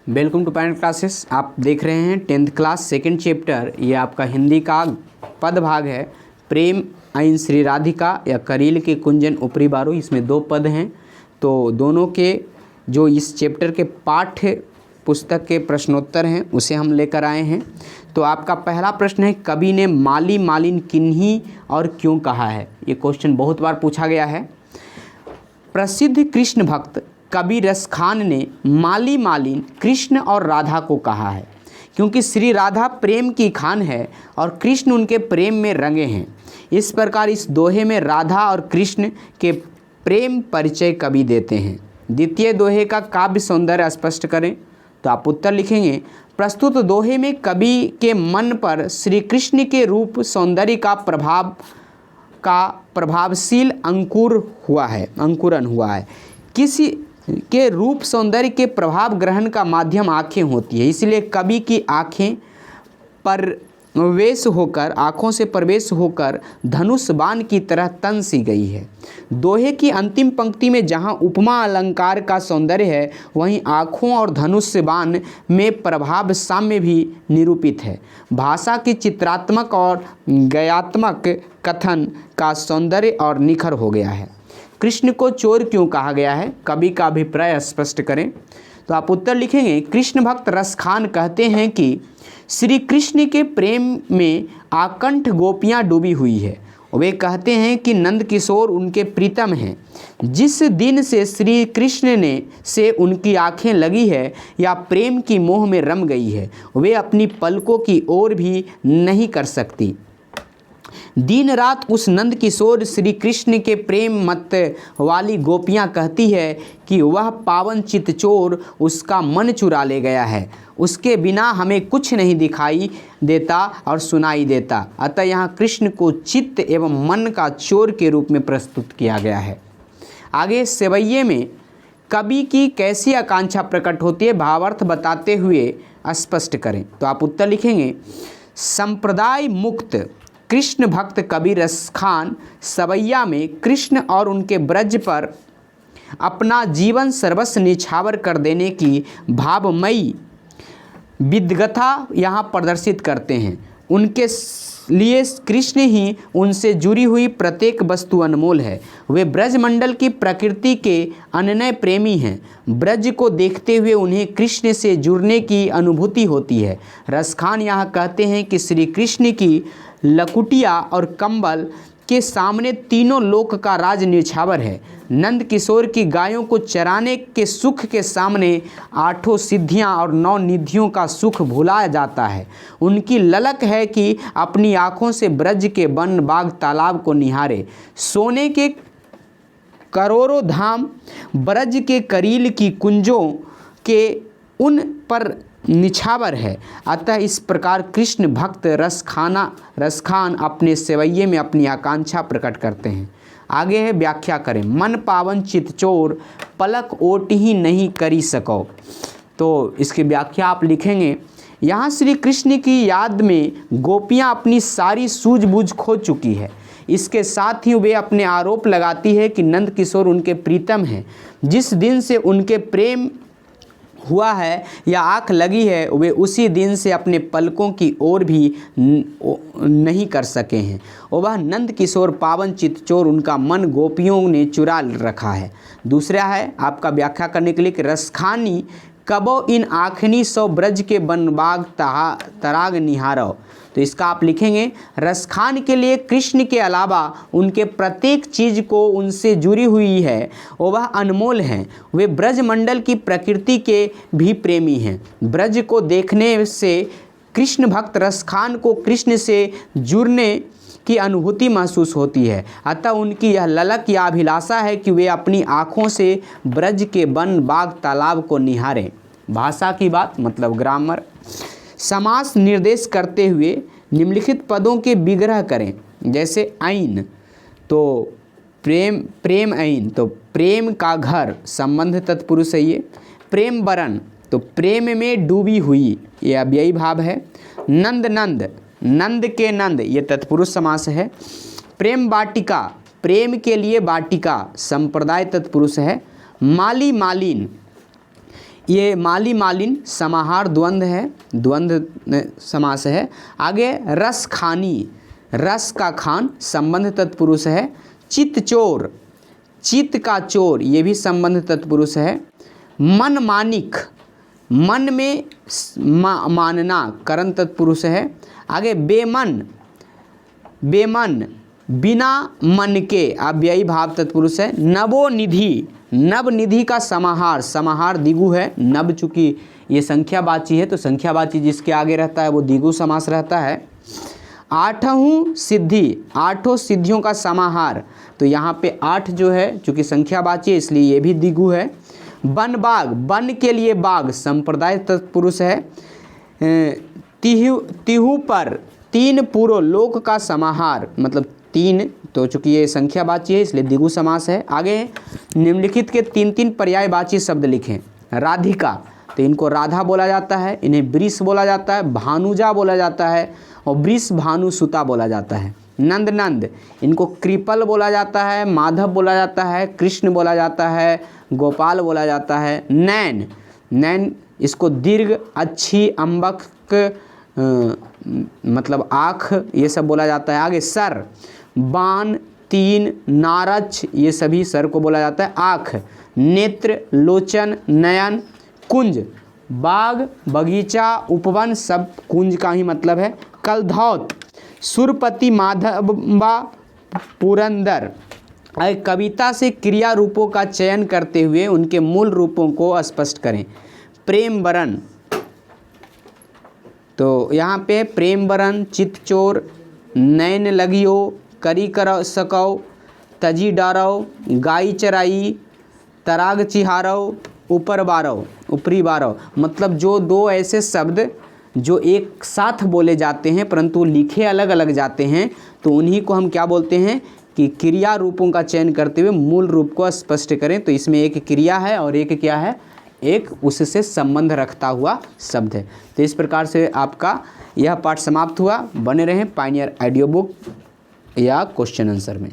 Welcome to parent classes. आप देख रहे हैं 10th क्लास सेकंड चैप्टर। ये आपका हिंदी का पद भाग है। प्रेम ऐन श्री राधिका या करील के कुंजन ऊपरी बारो, इसमें 2 पद हैं। तो दोनों के जो इस चैप्टर के पाठ्य पुस्तक के प्रश्नोत्तर हैं उसे हम लेकर आए हैं। तो आपका पहला प्रश्न है, कवि ने माली मालिन किन्हीं और क्यों कहा है। ये क्वेश्चन बहुत बार पूछा गया है। प्रसिद्ध कृष्ण भक्त कवि रसखान ने माली मालिन कृष्ण और राधा को कहा है, क्योंकि श्री राधा प्रेम की खान है और कृष्ण उनके प्रेम में रंगे हैं। इस प्रकार इस दोहे में राधा और कृष्ण के प्रेम परिचय कवि देते हैं। द्वितीय दोहे का काव्य सौंदर्य स्पष्ट करें। तो आप उत्तर लिखेंगे, प्रस्तुत दोहे में कवि के मन पर श्री कृष्ण के रूप सौंदर्य का प्रभावशील अंकुरन हुआ है। किसी के रूप सौंदर्य के प्रभाव ग्रहण का माध्यम आँखें होती है, इसलिए कवि की आँखों से प्रवेश होकर धनुष बाण की तरह तन सी गई है। दोहे की अंतिम पंक्ति में जहाँ उपमा अलंकार का सौंदर्य है, वहीं आँखों और धनुष बाण में प्रभाव साम्य भी निरूपित है। भाषा की चित्रात्मक और गयात्मक कथन का सौंदर्य और निखर हो गया है। कृष्ण को चोर क्यों कहा गया है, कवि का अभिप्राय स्पष्ट करें। तो आप उत्तर लिखेंगे, कृष्ण भक्त रसखान कहते हैं कि श्री कृष्ण के प्रेम में आकंठ गोपियां डूबी हुई है। वे कहते हैं कि नंद किशोर उनके प्रीतम हैं। जिस दिन से श्री कृष्ण से उनकी आंखें लगी है या प्रेम की मोह में रम गई है, वे अपनी पलकों की ओर भी नहीं कर सकती। दिन रात उस नंद किशोर श्री कृष्ण के प्रेम मत वाली गोपियां कहती है कि वह पावन चित चोर उसका मन चुरा ले गया है। उसके बिना हमें कुछ नहीं दिखाई देता और सुनाई देता। अतः यहाँ कृष्ण को चित्त एवं मन का चोर के रूप में प्रस्तुत किया गया है। आगे सेवैये में कवि की कैसी आकांक्षा प्रकट होती है, भावार्थ बताते हुए स्पष्ट करें। तो आप उत्तर लिखेंगे, संप्रदाय मुक्त कृष्ण भक्त कवि रसखान सवैया में कृष्ण और उनके ब्रज पर अपना जीवन सर्वस्व निछावर कर देने की भावमयी विद्गथा यहाँ प्रदर्शित करते हैं। उनके लिए कृष्ण ही उनसे जुड़ी हुई प्रत्येक वस्तु अनमोल है। वे ब्रजमंडल की प्रकृति के अनन्य प्रेमी हैं। ब्रज को देखते हुए उन्हें कृष्ण से जुड़ने की अनुभूति होती है। रसखान यहाँ कहते हैं कि श्री कृष्ण की लकुटिया और कंबल के सामने तीनों लोक का राज निछावर है। नंद किशोर की गायों को चराने के सुख के सामने 8 सिद्धियां और 9 निधियों का सुख भुलाया जाता है। उनकी ललक है कि अपनी आँखों से ब्रज के वन बाग तालाब को निहारे। सोने के करोड़ों धाम ब्रज के करील की कुंजों के उन पर निछावर है। अतः इस प्रकार कृष्ण भक्त रसखान अपने सेवैये में अपनी आकांक्षा प्रकट करते हैं। आगे है, व्याख्या करें। मन पावन चित चोर पलक ओट ही नहीं करी सको। तो इसकी व्याख्या आप लिखेंगे, यहाँ श्री कृष्ण की याद में गोपियाँ अपनी सारी सूझबूझ खो चुकी है। इसके साथ ही वे अपने आरोप लगाती है कि नंद किशोर उनके प्रीतम हैं। जिस दिन से उनके प्रेम हुआ है या आँख लगी है, वे उसी दिन से अपने पलकों की ओर भी नहीं कर सके हैं। और वह नंद किशोर पावन चित चोर उनका मन गोपियों ने चुरा रखा है। दूसरा है आपका व्याख्या करने के लिए कि रसखानी कबो इन आखनी सौ ब्रज के बनबाग तराग निहारो। तो इसका आप लिखेंगे, रसखान के लिए कृष्ण के अलावा उनके प्रत्येक चीज़ को उनसे जुड़ी हुई है और वह अनमोल हैं। वे ब्रजमंडल की प्रकृति के भी प्रेमी हैं। ब्रज को देखने से कृष्ण भक्त रसखान को कृष्ण से जुड़ने की अनुभूति महसूस होती है। अतः उनकी यह ललक या अभिलाषा है कि वे अपनी आँखों से ब्रज के वन बाग तालाब को निहारें। भाषा की बात मतलब ग्रामर। समास निर्देश करते हुए निम्नलिखित पदों के विग्रह करें। जैसे ऐन, तो प्रेम ऐन, तो प्रेम का घर संबंध तत्पुरुष है ये। प्रेम बरन, तो प्रेम में डूबी हुई, ये अव्ययी भाव है। नंद के नंद, ये तत्पुरुष समास है। प्रेम वाटिका, प्रेम के लिए वाटिका संप्रदाय तत्पुरुष है। माली मालिन, ये माली मालिन समाहार द्वंद्व है, द्वंद्व समास है। आगे रस खानी, रस का खान संबंध तत्पुरुष है। चित चोर, चित का चोर ये भी संबंध तत्पुरुष है। मन मानिक, मन में मानना करण तत्पुरुष है। आगे बेमन, बेमन बिना मन के अव्ययी भाव तत्पुरुष है। नवोनिधि, नव निधि का समाहार, समाहार द्विगु है। नव चूंकि ये संख्यावाची है तो संख्यावाची जिसके आगे रहता है वो द्विगु समास रहता है। आठों सिद्धि, आठों सिद्धियों का समाहार, तो यहाँ पे 8 जो है चूंकि संख्यावाची है इसलिए ये भी द्विगु है। वन बाग, वन के लिए बाग संप्रदाय तत्पुरुष है। तिहु पर, 3 पूर्व लोक का समाहार, मतलब 3 तो चूंकि ये संख्यावाची है इसलिए द्विगु समास है। आगे निम्नलिखित के 3 पर्यायवाची शब्द लिखें। राधिका, तो इनको राधा बोला जाता है, इन्हें वृष बोला जाता है, भानुजा बोला जाता है और वृष भानुसुता बोला जाता है। नंद, नंद इनको कृपल बोला जाता है, माधव बोला जाता है, कृष्ण बोला जाता है, गोपाल बोला जाता है। नैन, नैन इसको दीर्घ, अच्छी, अम्बक मतलब आँख ये सब बोला जाता है। आगे सर, बाण, तीन, नारच ये सभी सर को बोला जाता है। आँख, नेत्र, लोचन, नयन, कुंज बाग, बगीचा, उपवन सब कुंज का ही मतलब है। कलधौत, सुरपति, माधवा, पुरंदर। कविता से क्रिया रूपों का चयन करते हुए उनके मूल रूपों को स्पष्ट करें। प्रेम वरण, तो यहाँ पे प्रेम वरण, चितचोर, नैन लगियो, करी कर सकौ, तजी डारौ, गाई चराई, तराग चिहारौ, ऊपर बारौ, ऊपरी बारौ, मतलब जो 2 ऐसे शब्द जो एक साथ बोले जाते हैं परंतु लिखे अलग अलग जाते हैं तो उन्हीं को हम क्या बोलते हैं कि क्रिया रूपों का चयन करते हुए मूल रूप को स्पष्ट करें। तो इसमें एक क्रिया है और एक क्या है, एक उससे संबंध रखता हुआ शब्द है। तो इस प्रकार से आपका यह पाठ समाप्त हुआ। बने रहें पायनियर ऑडियो बुक या क्वेश्चन आंसर में।